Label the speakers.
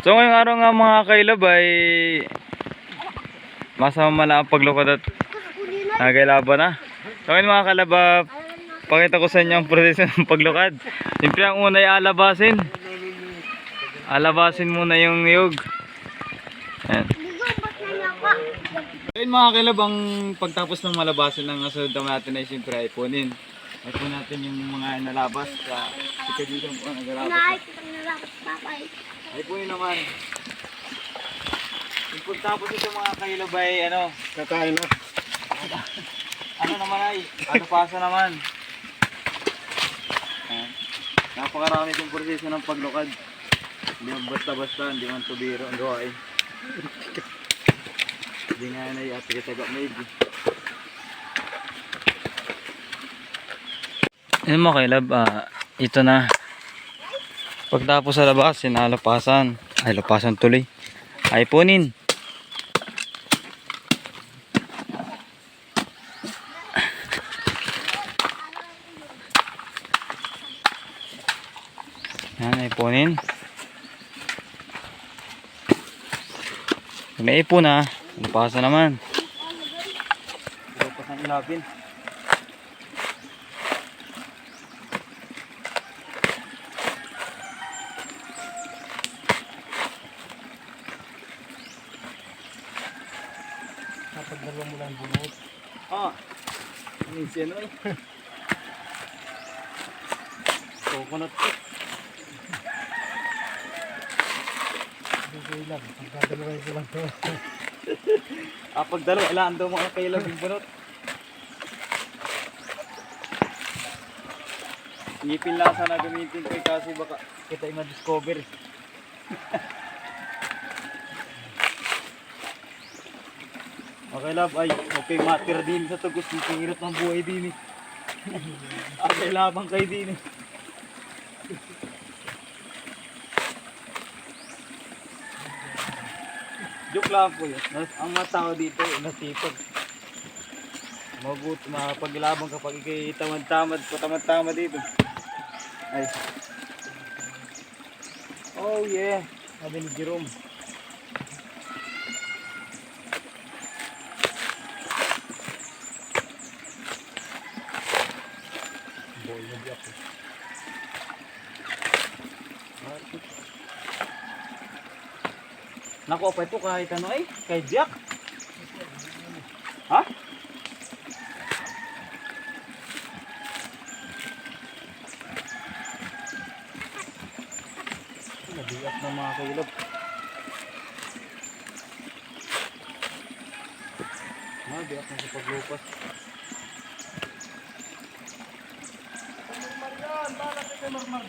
Speaker 1: So ngayong araw nga mga kailab ay masama na ang paglukad at nagailaban na. So ngayon mga kalab, pakita ko sa inyo ang proseso ng paglukad. Siyempre ang una ay alabasin. Alabasin muna yung niyog. Ayan. So yun mga kalab, ang pagtapos ng malabasin ng asunod natin ay siyempre ay punin. Ay po natin yung mga nalabas sa sikadisang po ang nagalabas. Ay po yun naman. Yung pagtapos ito mga kailab ay
Speaker 2: Kakain na.
Speaker 1: ano naman ay, pasa naman. Napakarami itong proseso ng paglukad. Hindi man basta-basta, hindi man tubiro ang gawain. Hindi nga yan ay atigataga maybe. Ayun mga kailab, ito na. Pagtapos sa labas, sinalapasan. Ay, lapasan tuloy. Ay, punin. Yan, ay punin. Pag naipon na, lapasan naman. Lapasan ilapin.
Speaker 2: Kapag mo lang bunot.
Speaker 1: Ano siya no? Coconut cake.
Speaker 2: Okay lang. Pagdadalaway ko lang to.
Speaker 1: Pagdalo, ilaan daw mga kailab yung bunot. Ngipin lang sana gamitin ko kasi baka kita yung ma-discover. Okay love, ay okay matter din sa tugos ng hirap ng buhay din eh. Okay labang kayo din eh. Joke lang po yun. Ang mga tao dito nasipag. Mabuti mapaglabang kapag ikay tamad-tamad, patamad-tamad dito. Ay. Oh yeah, sabi ni Jerome. Naku, pa ito kahit ano ay, kay Jack. Ha? Nabiyak na mga kailab. Nabiyak na sa paglupas.
Speaker 2: Normal yan, balak ito normal.